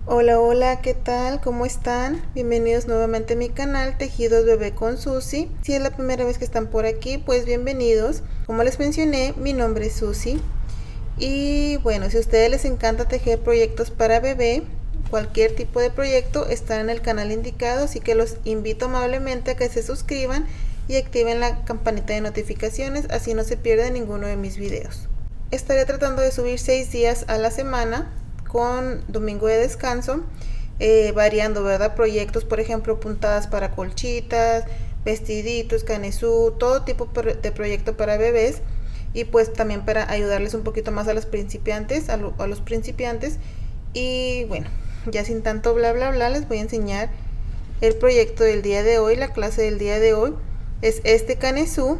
Hola, hola, ¿qué tal? ¿Cómo están? Bienvenidos nuevamente a mi canal Tejidos Bebé con Susi. Si es la primera vez que están por aquí, pues bienvenidos. Como les mencioné, mi nombre es Susi. Y bueno, si a ustedes les encanta tejer proyectos para bebé, cualquier tipo de proyecto está en el canal indicado, así que los invito amablemente a que se suscriban y activen la campanita de notificaciones, así no se pierden ninguno de mis videos. Estaré tratando de subir 6 días a la semana con domingo de descanso, variando, ¿verdad? Proyectos, por ejemplo, puntadas para colchitas, vestiditos, canesú, todo tipo de proyecto para bebés, y pues también para ayudarles un poquito más a los principiantes, a los principiantes. Y bueno, ya sin tanto bla bla bla, les voy a enseñar el proyecto del día de hoy. La clase del día de hoy es este canesú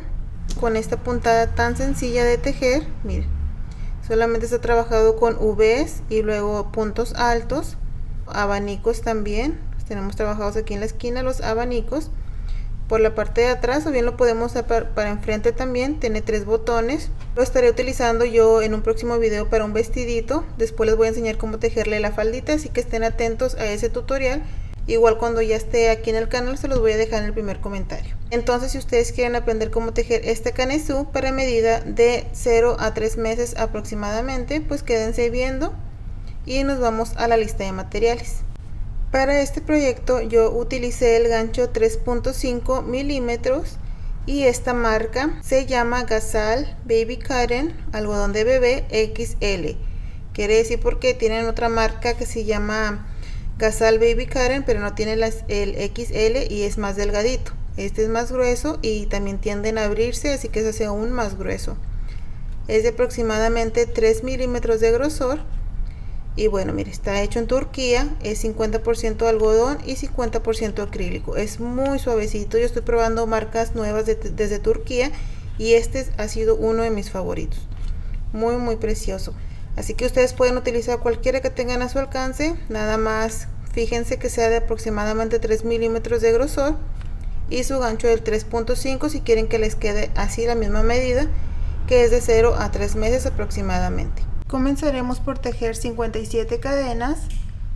con esta puntada tan sencilla de tejer. Miren, solamente está trabajado con V's y luego puntos altos, abanicos también. Los tenemos trabajados aquí en la esquina los abanicos. Por la parte de atrás, o bien lo podemos usar para enfrente también. Tiene 3 botones. Lo estaré utilizando yo en un próximo video para un vestidito. Después les voy a enseñar cómo tejerle la faldita, así que estén atentos a ese tutorial. Igual cuando ya esté aquí en el canal se los voy a dejar en el primer comentario. Entonces, si ustedes quieren aprender cómo tejer este canesú para medida de 0 a 3 meses aproximadamente, pues quédense viendo y nos vamos a la lista de materiales. Para este proyecto yo utilicé el gancho 3.5 milímetros y esta marca se llama Gazal Baby Cotton algodón de bebé XL. Quiere decir porque tienen otra marca que se llama Gazal Baby Cotton, pero no tiene el XL y es más delgadito. Este es más grueso y también tienden a abrirse, así que se hace aún más grueso. Es de aproximadamente 3 milímetros de grosor. Y bueno, mire, está hecho en Turquía, es 50% algodón y 50% acrílico. Es muy suavecito. Yo estoy probando marcas nuevas desde Turquía y este ha sido uno de mis favoritos. Muy, muy precioso. Así que ustedes pueden utilizar cualquiera que tengan a su alcance. Nada más fíjense que sea de aproximadamente 3 milímetros de grosor y su gancho del 3.5 si quieren que les quede así la misma medida, que es de 0 a 3 meses aproximadamente. Comenzaremos por tejer 57 cadenas.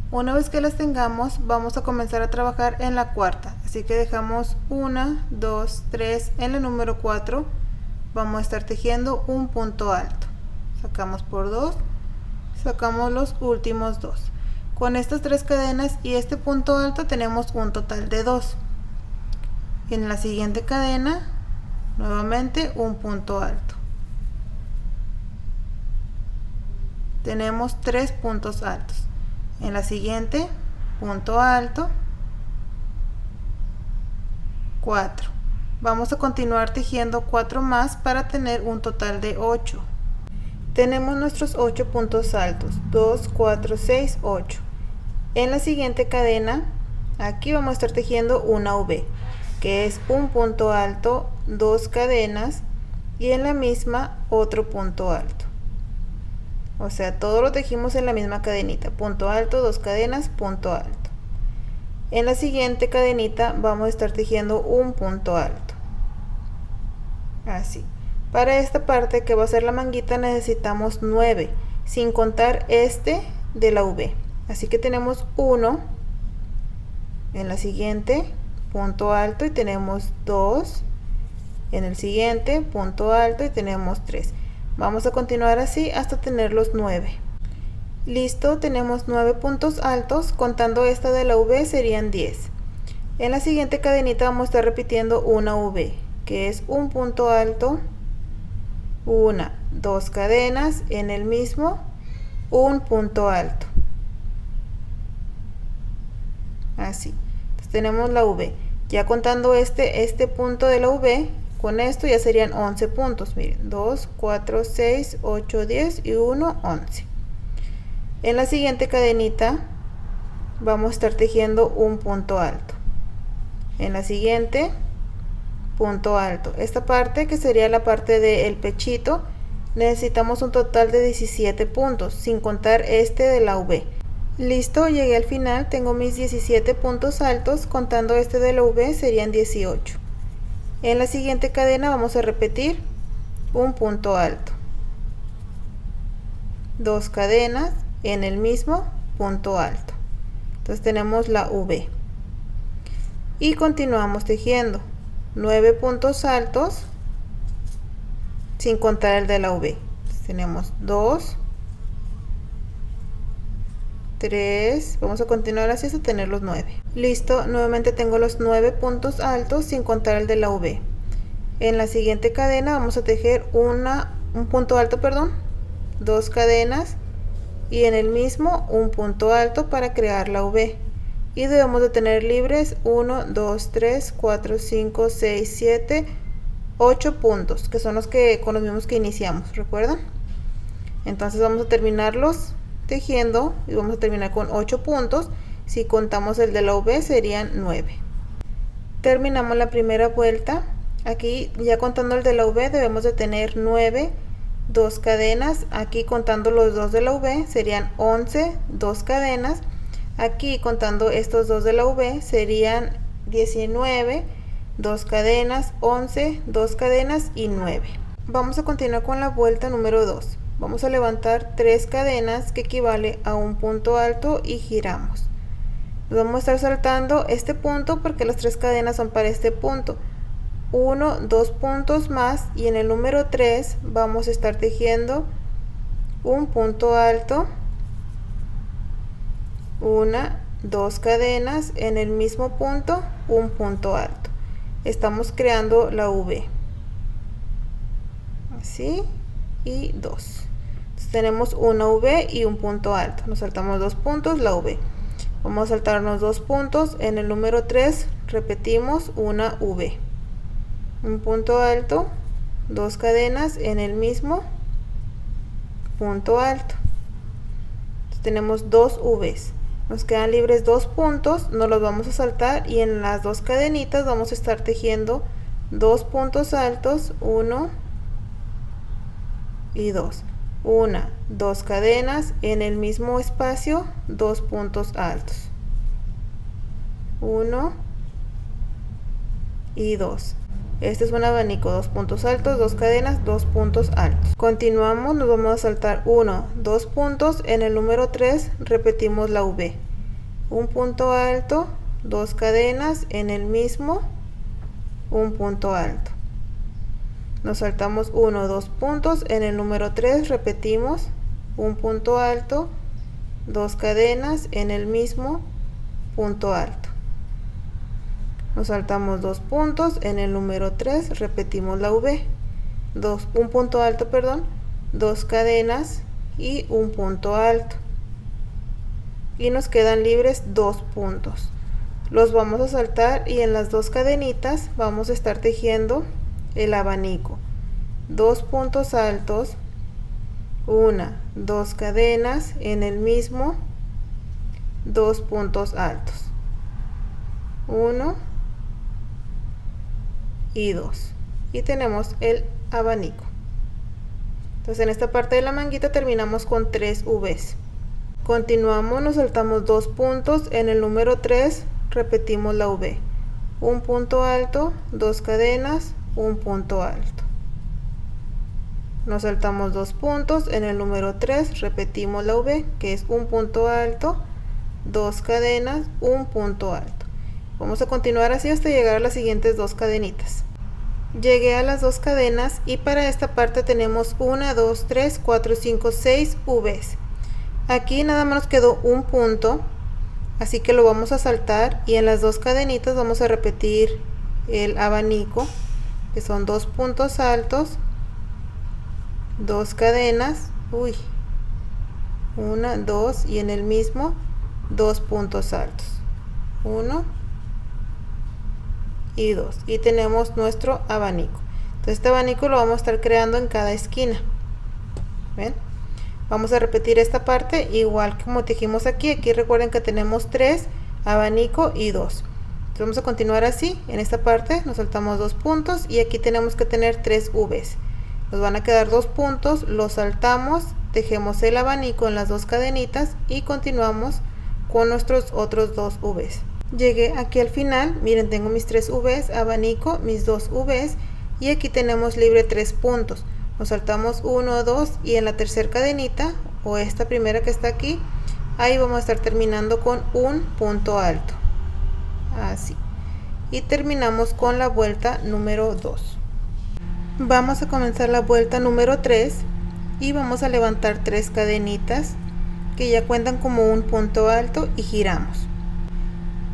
Una vez que las tengamos, vamos a comenzar a trabajar en la cuarta. Así que dejamos 1, 2, 3. En la número 4 vamos a estar tejiendo un punto alto. Sacamos por 2, sacamos los últimos 2. Con estas 3 cadenas y este punto alto tenemos un total de 2. En la siguiente cadena, nuevamente un punto alto. Tenemos 3 puntos altos. En la siguiente, punto alto, 4. Vamos a continuar tejiendo 4 más para tener un total de 8. Tenemos nuestros 8 puntos altos, 2, 4, 6, 8. En la siguiente cadena, aquí vamos a estar tejiendo una V, que es un punto alto, 2 cadenas y en la misma otro punto alto. O sea, todo lo tejimos en la misma cadenita, punto alto, 2 cadenas, punto alto. En la siguiente cadenita vamos a estar tejiendo un punto alto, así. Para esta parte que va a ser la manguita necesitamos 9, sin contar este de la V. Así que tenemos 1, en la siguiente punto alto y tenemos 2, en el siguiente punto alto y tenemos 3. Vamos a continuar así hasta tener los 9. Listo, tenemos 9 puntos altos, contando esta de la V serían 10. En la siguiente cadenita vamos a estar repitiendo una V, que es un punto alto, 1, 2 cadenas, en el mismo, un punto alto. Así. Entonces tenemos la V. Ya contando este punto de la V, con esto ya serían 11 puntos. Miren, 2, 4, 6, 8, 10 y 1, 11. En la siguiente cadenita vamos a estar tejiendo un punto alto. En la siguiente, punto alto. Esta parte, que sería la parte del pechito, necesitamos un total de 17 puntos, sin contar este de la V. Listo, llegué al final, tengo mis 17 puntos altos, contando este de la V serían 18. En la siguiente cadena vamos a repetir un punto alto, 2 cadenas, en el mismo punto alto. Entonces tenemos la V y continuamos tejiendo 9 puntos altos sin contar el de la V. Entonces tenemos 2, 3, vamos a continuar así hasta tener los 9. Listo, nuevamente tengo los 9 puntos altos sin contar el de la V. En la siguiente cadena vamos a tejer un punto alto, perdón, 2 cadenas y en el mismo un punto alto para crear la V. Y debemos de tener libres 1, 2, 3, 4, 5, 6, 7, 8 puntos, que son los que con los mismos que iniciamos, ¿recuerdan? Entonces vamos a terminarlos tejiendo y vamos a terminar con 8 puntos. Si contamos el de la V serían 9. Terminamos la primera vuelta. Aquí ya contando el de la V debemos de tener 9, 2 cadenas. Aquí contando los dos de la V serían 11, 2 cadenas. Aquí contando estos dos de la V serían 19, 2 cadenas, 11, 2 cadenas y 9. Vamos a continuar con la vuelta número 2. Vamos a levantar 3 cadenas que equivale a un punto alto y giramos. Vamos a estar saltando este punto porque las 3 cadenas son para este punto. 1, 2 puntos más y en el número 3 vamos a estar tejiendo un punto alto, 1, 2 cadenas, en el mismo punto un punto alto. Estamos creando la V. Así y 2. Tenemos una V y un punto alto. Nos saltamos 2 puntos, la V. Vamos a saltarnos 2 puntos. En el número 3 repetimos una V. Un punto alto, 2 cadenas en el mismo punto alto. Entonces, tenemos 2 Vs. Nos quedan libres 2 puntos, nos los vamos a saltar y en las 2 cadenitas vamos a estar tejiendo 2 puntos altos, 1 y 2. 1, 2 cadenas en el mismo espacio, 2 puntos altos, 1 y 2. Este es un abanico, 2 puntos altos, 2 cadenas, 2 puntos altos. Continuamos, nos vamos a saltar 1, 2 puntos, en el número 3 repetimos la V. Un punto alto, 2 cadenas, en el mismo un punto alto. Nos saltamos 1, 2 puntos, en el número 3 repetimos un punto alto, 2 cadenas, en el mismo punto alto. Nos saltamos 2 puntos, en el número 3 repetimos la V. Un punto alto, perdón, 2 cadenas y un punto alto. Y nos quedan libres 2 puntos. Los vamos a saltar y en las 2 cadenitas vamos a estar tejiendo el abanico, 2 puntos altos, 1, 2 cadenas, en el mismo 2 puntos altos, 1 y 2, y tenemos el abanico. Entonces en esta parte de la manguita terminamos con 3 Vs. Continuamos, nos saltamos 2 puntos, en el número 3 repetimos la V. Un punto alto, 2 cadenas, un punto alto. Nos saltamos 2 puntos, en el número 3 repetimos la V, que es un punto alto, 2 cadenas, un punto alto. Vamos a continuar así hasta llegar a las siguientes 2 cadenitas. Llegué a las 2 cadenas y para esta parte tenemos 1, 2, 3, 4, 5, 6 Vs. Aquí nada más nos quedó un punto, así que lo vamos a saltar y en las 2 cadenitas vamos a repetir el abanico, que son 2 puntos altos, 2 cadenas, 1, 2 y en el mismo 2 puntos altos, 1 y 2, y tenemos nuestro abanico. Entonces este abanico lo vamos a estar creando en cada esquina. ¿Ven? Vamos a repetir esta parte igual como tejimos aquí. Aquí recuerden que tenemos 3, abanico y 2. Entonces vamos a continuar así. En esta parte nos saltamos 2 puntos y aquí tenemos que tener 3 Vs. Nos van a quedar 2 puntos, los saltamos, tejemos el abanico en las 2 cadenitas y continuamos con nuestros otros 2 Vs. Llegué aquí al final, miren, tengo mis 3 Vs, abanico, mis 2 Vs y aquí tenemos libre 3 puntos. Nos saltamos 1, 2 y en la tercera cadenita o esta primera que está aquí ahí vamos a estar terminando con un punto alto, así, y terminamos con la vuelta número 2. Vamos a comenzar la vuelta número 3 y vamos a levantar 3 cadenitas que ya cuentan como un punto alto y giramos.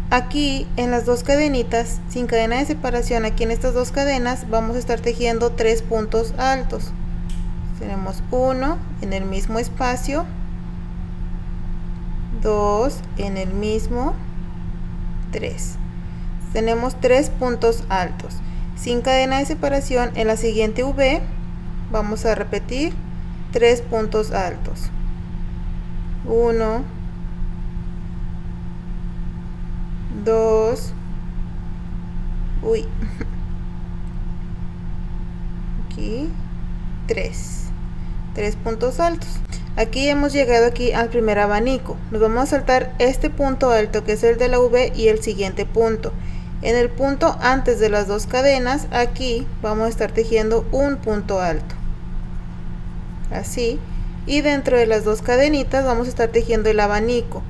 Aquí en las 2 cadenitas sin cadena de separación, aquí en estas 2 cadenas vamos a estar tejiendo 3 puntos altos. Tenemos 1 en el mismo espacio, 2 en el mismo, 3. Tenemos 3 puntos altos. Sin cadena de separación, en la siguiente V vamos a repetir 3 puntos altos. 1, 2, aquí 3 puntos altos. Aquí hemos llegado aquí al primer abanico. Nos vamos a saltar este punto alto que es el de la V y el siguiente punto. En el punto antes de las 2 cadenas, aquí vamos a estar tejiendo un punto alto, así, y dentro de las 2 cadenitas vamos a estar tejiendo el abanico,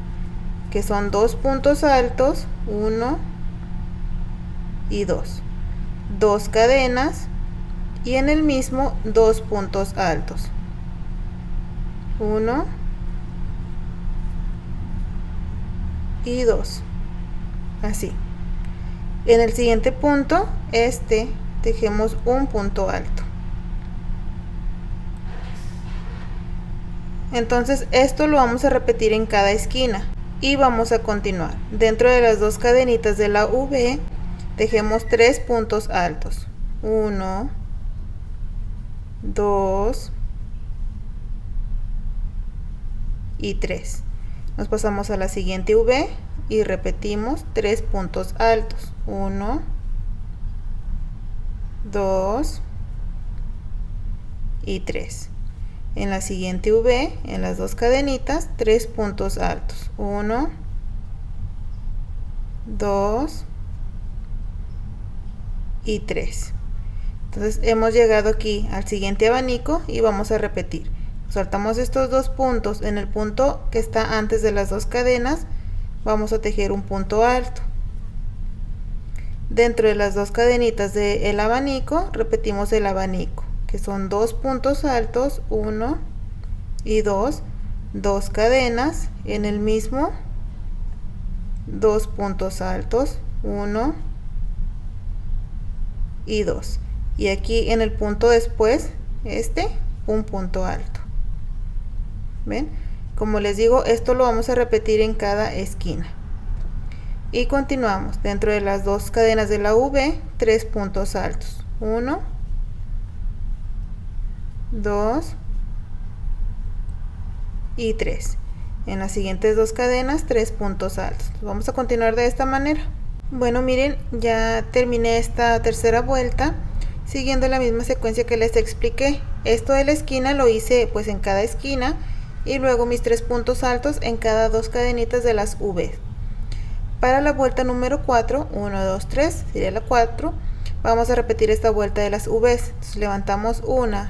que son 2 puntos altos, 1 y 2, 2 cadenas y en el mismo 2 puntos altos, 1 y 2, así. En el siguiente punto, tejemos un punto alto. Entonces esto lo vamos a repetir en cada esquina y vamos a continuar. Dentro de las 2 cadenitas de la V tejemos 3 puntos altos. 1, 2 y 3. Nos pasamos a la siguiente V y repetimos 3 puntos altos. 1, 2 y 3. En la siguiente V, en las 2 cadenitas, 3 puntos altos. 1, 2 y 3. Entonces hemos llegado aquí al siguiente abanico y vamos a repetir. Soltamos estos 2 puntos. En el punto que está antes de las 2 cadenas vamos a tejer un punto alto. Dentro de las 2 cadenitas del abanico repetimos el abanico, que son 2 puntos altos, 1 y 2, 2 cadenas, en el mismo 2 puntos altos, 1 y 2, y aquí en el punto después un punto alto. ¿Ven? Como les digo, esto lo vamos a repetir en cada esquina. Y continuamos. Dentro de las 2 cadenas de la V, 3 puntos altos. 1, 2 y 3. En las siguientes 2 cadenas, 3 puntos altos. Vamos a continuar de esta manera. Bueno, miren, ya terminé esta tercera vuelta siguiendo la misma secuencia que les expliqué. Esto de la esquina lo hice pues en cada esquina y luego mis 3 puntos altos en cada 2 cadenitas de las V. Para la vuelta número 4, 1, 2, 3, sería la 4, vamos a repetir esta vuelta de las V. Entonces levantamos 1,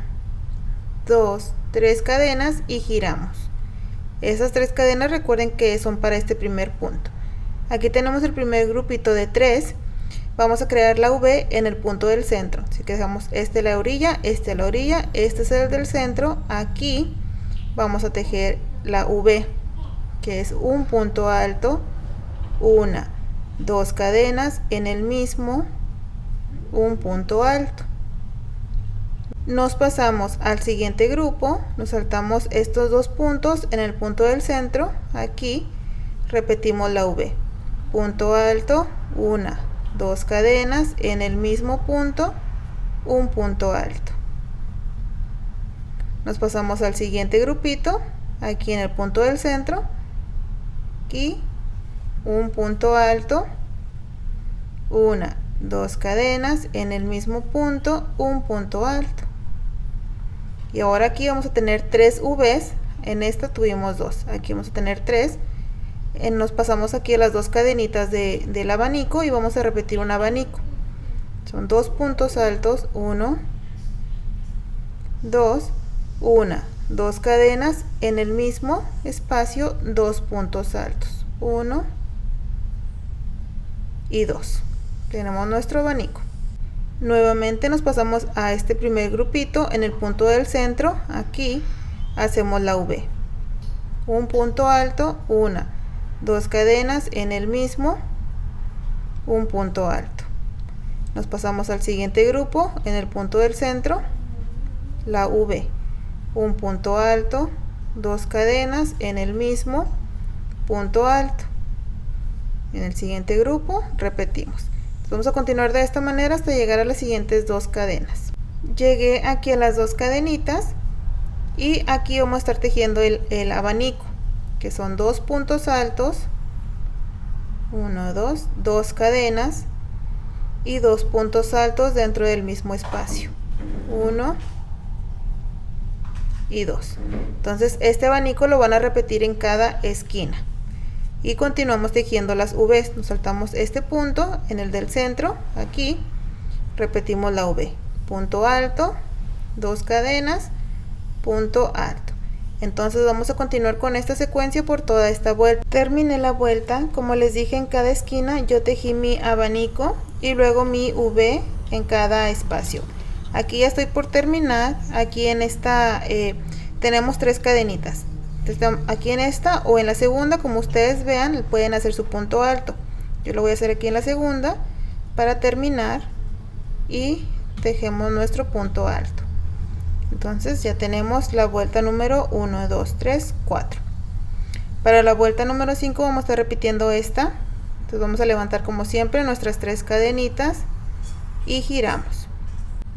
2, 3 cadenas y giramos. Esas 3 cadenas recuerden que son para este primer punto. Aquí tenemos el primer grupito de 3. Vamos a crear la V en el punto del centro. Así que dejamos a la orilla, a la orilla, este es el del centro. Aquí vamos a tejer la V, que es un punto alto, 1, 2 cadenas, en el mismo un punto alto. Nos pasamos al siguiente grupo, nos saltamos estos 2 puntos en el punto del centro, aquí repetimos la V, punto alto, 1, 2 cadenas, en el mismo punto un punto alto. Nos pasamos al siguiente grupito, aquí en el punto del centro, aquí un punto alto, 1, 2 cadenas, en el mismo punto un punto alto. Y ahora aquí vamos a tener 3 V's, en esta tuvimos 2, aquí vamos a tener 3. Nos pasamos aquí a las 2 cadenitas del abanico y vamos a repetir un abanico. Son 2 puntos altos, 1, 2, 1, 2 cadenas, en el mismo espacio 2 puntos altos, 1 y 2. Tenemos nuestro abanico. Nuevamente nos pasamos a este primer grupito. En el punto del centro, aquí hacemos la V, un punto alto, 1, 2 cadenas, en el mismo un punto alto. Nos pasamos al siguiente grupo. En el punto del centro, la V, un punto alto, 2 cadenas, en el mismo punto alto. En el siguiente grupo repetimos. Vamos a continuar de esta manera hasta llegar a las siguientes 2 cadenas. Llegué aquí a las 2 cadenitas y aquí vamos a estar tejiendo el abanico, que son 2 puntos altos, 1, 2, 2 cadenas y 2 puntos altos dentro del mismo espacio, 1 y 2. Entonces este abanico lo van a repetir en cada esquina. Y continuamos tejiendo las V's. Nos saltamos este punto en el del centro, aquí repetimos la V, punto alto, 2 cadenas, punto alto. Entonces vamos a continuar con esta secuencia por toda esta vuelta. Terminé la vuelta. Como les dije, en cada esquina yo tejí mi abanico y luego mi V en cada espacio. Aquí ya estoy por terminar. Aquí en esta tenemos 3 cadenitas. Aquí en esta o en la segunda, como ustedes vean, pueden hacer su punto alto. Yo lo voy a hacer aquí en la segunda para terminar y tejemos nuestro punto alto. Entonces ya tenemos la vuelta número 1, 2, 3, 4. Para la vuelta número 5 vamos a estar repitiendo esta. Entonces vamos a levantar como siempre nuestras 3 cadenitas y giramos.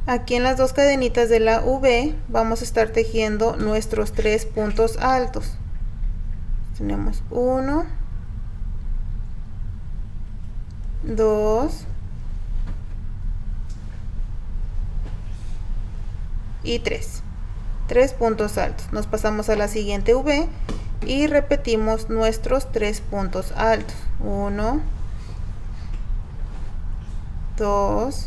Aquí en las 2 cadenitas de la V vamos a estar tejiendo nuestros 3 puntos altos. Tenemos 1, 2 y 3. 3 puntos altos. Nos pasamos a la siguiente V y repetimos nuestros 3 puntos altos. 1, 2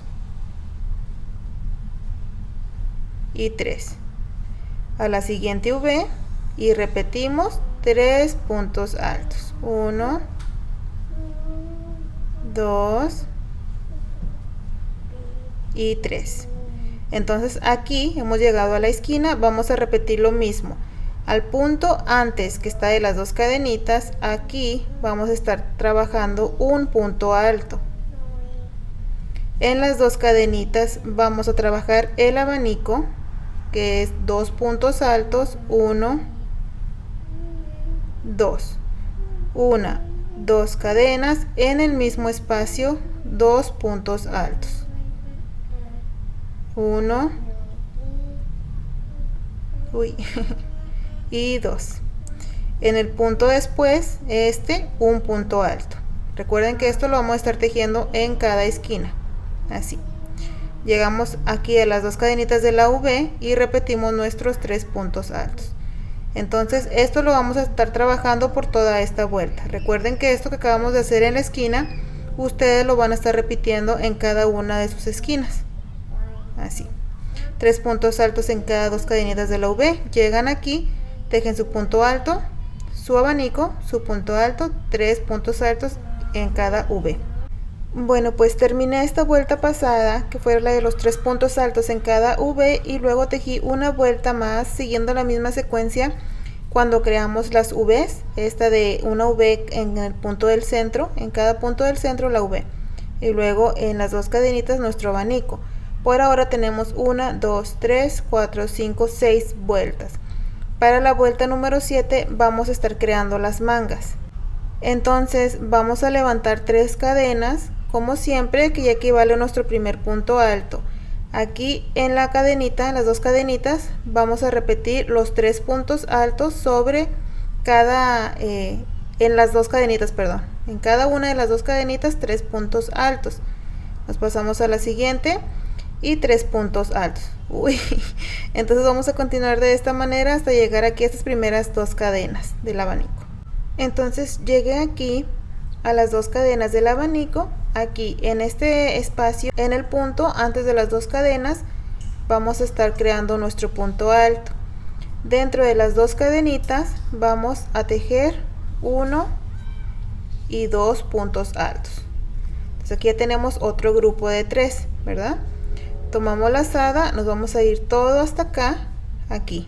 y 3. A la siguiente V y repetimos 3 puntos altos. 1, 2 y 3. Entonces aquí hemos llegado a la esquina. Vamos a repetir lo mismo. Al punto antes que está de las 2 cadenitas, aquí vamos a estar trabajando un punto alto. En las 2 cadenitas vamos a trabajar el abanico, que es 2 puntos altos, 1, 2, 1, 2 cadenas, en el mismo espacio 2 puntos altos, 1 y 2. En el punto después, un punto alto. Recuerden que esto lo vamos a estar tejiendo en cada esquina, así. Llegamos aquí a las 2 cadenitas de la V y repetimos nuestros 3 puntos altos. Entonces esto lo vamos a estar trabajando por toda esta vuelta. Recuerden que esto que acabamos de hacer en la esquina, ustedes lo van a estar repitiendo en cada una de sus esquinas, así. 3 puntos altos en cada 2 cadenitas de la V. Llegan aquí, tejen su punto alto, su abanico, su punto alto, 3 puntos altos en cada V. Bueno, pues terminé esta vuelta pasada, que fue la de los 3 puntos altos en cada V, y luego tejí una vuelta más siguiendo la misma secuencia cuando creamos las V's. Esta de una V en el punto del centro, en cada punto del centro la V, y luego en las 2 cadenitas nuestro abanico. Por ahora tenemos 1, 2, 3, 4, 5, 6 vueltas. Para la vuelta número 7 vamos a estar creando las mangas. Entonces vamos a levantar 3 cadenas, como siempre, que ya equivale a nuestro primer punto alto. Aquí en la cadenita, en las 2 cadenitas, vamos a repetir los 3 puntos altos sobre cada, en las 2 cadenitas, perdón. En cada una de las 2 cadenitas, 3 puntos altos. Nos pasamos a la siguiente y 3 puntos altos. Entonces vamos a continuar de esta manera hasta llegar aquí a estas primeras 2 cadenas del abanico. Entonces llegué aquí a las 2 cadenas del abanico. Aquí en este espacio, en el punto antes de las 2 cadenas, vamos a estar creando nuestro punto alto. dentro de las 2 cadenitas vamos a tejer 1 y 2 puntos altos. Entonces aquí ya tenemos otro grupo de 3, ¿verdad? Tomamos la lazada, nos vamos a ir todo hasta acá, aquí.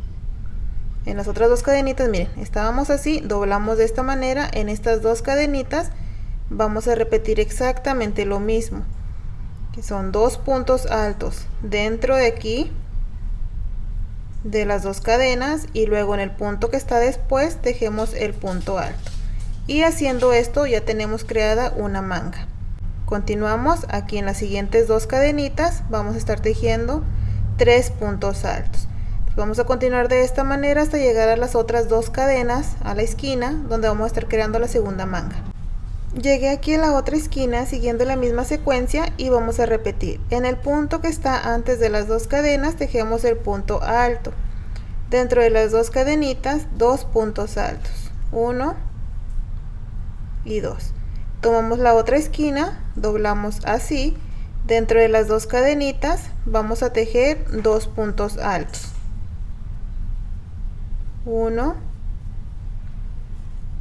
En las otras 2 cadenitas, miren, estábamos así, doblamos de esta manera. En estas 2 cadenitas vamos a repetir exactamente lo mismo, que son 2 puntos altos dentro de aquí, de las 2 cadenas, y luego en el punto que está después tejemos el punto alto. Y haciendo esto ya tenemos creada una manga. Continuamos aquí en las siguientes 2 cadenitas, vamos a estar tejiendo 3 puntos altos. Vamos a continuar de esta manera hasta llegar a las otras 2 cadenas a la esquina, donde vamos a estar creando la segunda manga. Llegué aquí a la otra esquina siguiendo la misma secuencia y vamos a repetir. En el punto que está antes de las 2 cadenas tejemos el punto alto. Dentro de las 2 cadenitas, 2 puntos altos, 1 y 2. Tomamos la otra esquina, doblamos así. Dentro de las 2 cadenitas vamos a tejer 2 puntos altos, 1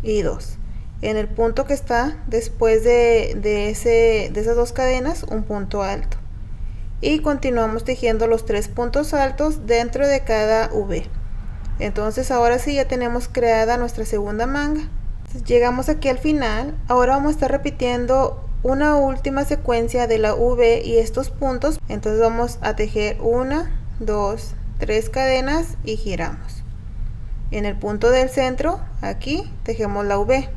y 2. En el punto que está después de esas 2 cadenas, un punto alto. Y continuamos tejiendo los 3 puntos altos dentro de cada V. Entonces ahora sí ya tenemos creada nuestra segunda manga. Entonces, llegamos aquí al final. Ahora vamos a estar repitiendo una última secuencia de la V y estos puntos. Entonces vamos a tejer 1, 2, 3 cadenas y giramos. En el punto del centro, aquí tejemos la V,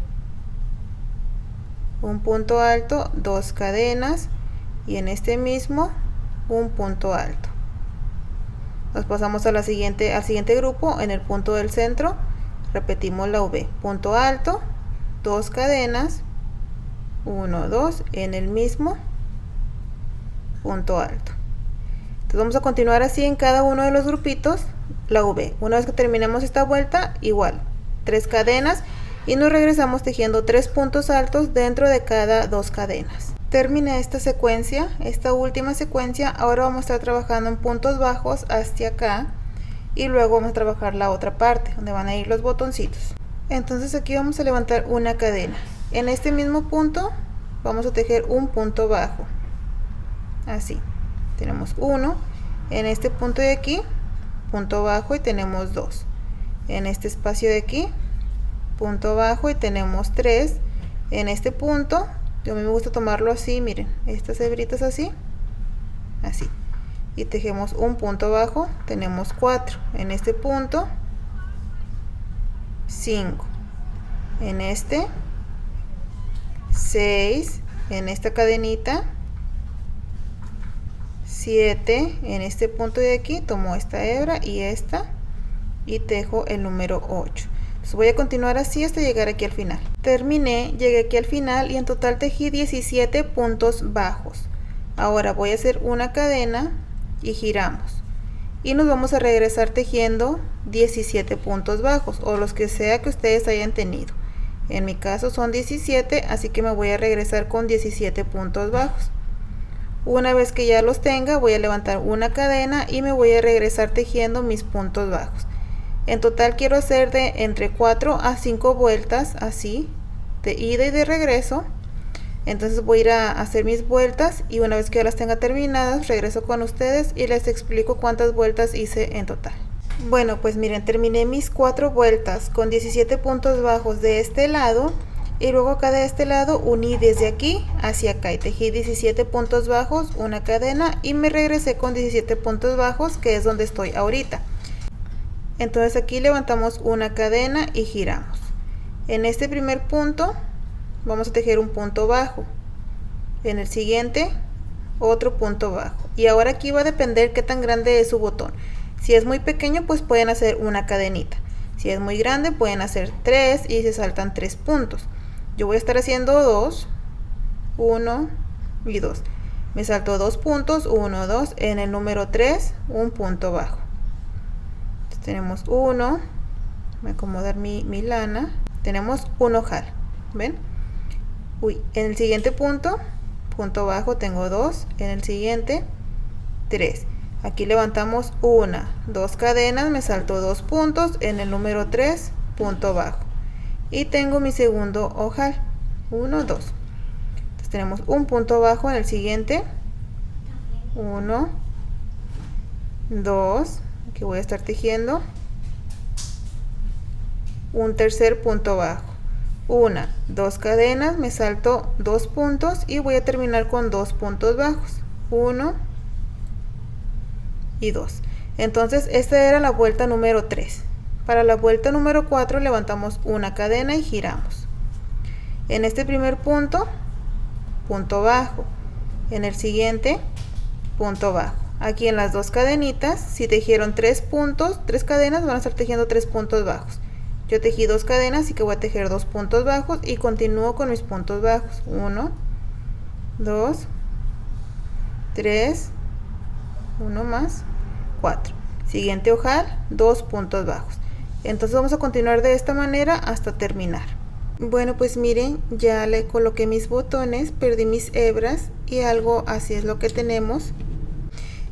un punto alto, 2 cadenas, y en este mismo un punto alto. Nos pasamos a al siguiente grupo. En el punto del centro repetimos la V, punto alto, 2 cadenas, 1, 2, en el mismo punto alto. Entonces vamos a continuar así en cada uno de los grupitos la V. Una vez que terminemos esta vuelta, igual 3 cadenas y nos regresamos tejiendo 3 puntos altos dentro de cada 2 cadenas. Terminé esta secuencia, esta última secuencia. Ahora vamos a estar trabajando en puntos bajos hacia acá y luego vamos a trabajar la otra parte donde van a ir los botoncitos. Entonces aquí vamos a levantar una cadena. En este mismo punto vamos a tejer un punto bajo, así. Tenemos 1 en este punto de aquí, punto bajo, y tenemos 2 en este espacio de aquí, punto bajo, y tenemos 3 en este punto. A mí me gusta tomarlo así, miren, estas hebritas así, así, y tejemos un punto bajo, tenemos 4 en este punto, 5 en este, 6 en esta cadenita, 7 en este punto de aquí, tomo esta hebra y esta y tejo el número 8. Entonces voy a continuar así hasta llegar aquí al final. Terminé, llegué aquí al final y en total tejí 17 puntos bajos. Ahora voy a hacer una cadena y giramos y nos vamos a regresar tejiendo 17 puntos bajos, o los que sea que ustedes hayan tenido. En mi caso son 17, así que me voy a regresar con 17 puntos bajos. Una vez que ya los tenga, voy a levantar una cadena y me voy a regresar tejiendo mis puntos bajos. En total quiero hacer de entre 4 a 5 vueltas así, de ida y de regreso. Entonces voy a ir a hacer mis vueltas y una vez que ya las tenga terminadas, regreso con ustedes y les explico cuántas vueltas hice en total. Bueno, pues miren, terminé mis 4 vueltas con 17 puntos bajos de este lado. Y luego acá de este lado uní desde aquí hacia acá y tejí 17 puntos bajos, una cadena, y me regresé con 17 puntos bajos, que es donde estoy ahorita. Entonces aquí levantamos una cadena y giramos. En este primer punto vamos a tejer un punto bajo, en el siguiente otro punto bajo, y ahora aquí va a depender qué tan grande es su botón. Si es muy pequeño, pues pueden hacer una cadenita. Si es muy grande, pueden hacer 3 y se saltan 3 puntos. Yo voy a estar haciendo 2, 1 y 2. Me salto 2 puntos, 1, 2. En el número 3, un punto bajo. Entonces tenemos 1, voy a acomodar mi lana. Tenemos un ojal, ¿ven? En el siguiente punto, punto bajo, tengo 2. En el siguiente, 3. Aquí levantamos 1, 2 cadenas, me salto 2 puntos, en el número 3 punto bajo y tengo mi segundo ojal. 1, 2. Entonces tenemos un punto bajo en el siguiente. 1, 2, aquí voy a estar tejiendo un tercer punto bajo. 1, 2 cadenas, me salto 2 puntos y voy a terminar con 2 puntos bajos. 1 y 2. Entonces esta era la vuelta número 3. Para la vuelta número 4 levantamos una cadena y giramos. En este primer punto, punto bajo. En el siguiente, punto bajo. Aquí en las dos cadenitas, si tejieron 3 puntos, 3 cadenas, van a estar tejiendo 3 puntos bajos. Yo tejí 2 cadenas, así que voy a tejer 2 puntos bajos y continúo con mis puntos bajos. 1, 2, 3, 1 más, 4. Siguiente ojal, 2 puntos bajos. Entonces vamos a continuar de esta manera hasta terminar. Bueno, pues miren, ya le coloqué mis botones, perdí mis hebras y algo así es lo que tenemos.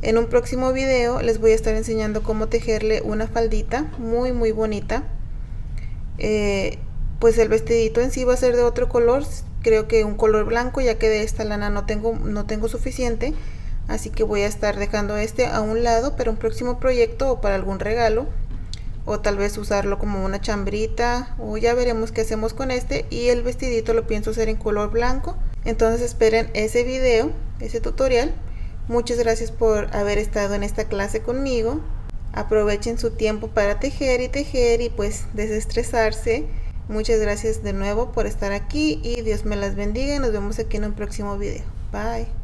En un próximo video les voy a estar enseñando cómo tejerle una faldita muy bonita. Pues el vestidito en sí va a ser de otro color, creo que un color blanco, ya que de esta lana no tengo suficiente, así que voy a estar dejando este a un lado para un próximo proyecto o para algún regalo, o tal vez usarlo como una chambrita, o ya veremos qué hacemos con este. Y el vestidito lo pienso hacer en color blanco, entonces esperen ese video, ese tutorial. Muchas gracias por haber estado en esta clase conmigo. Aprovechen su tiempo para tejer y pues desestresarse. Muchas gracias de nuevo por estar aquí y Dios me las bendiga y nos vemos aquí en un próximo video. Bye.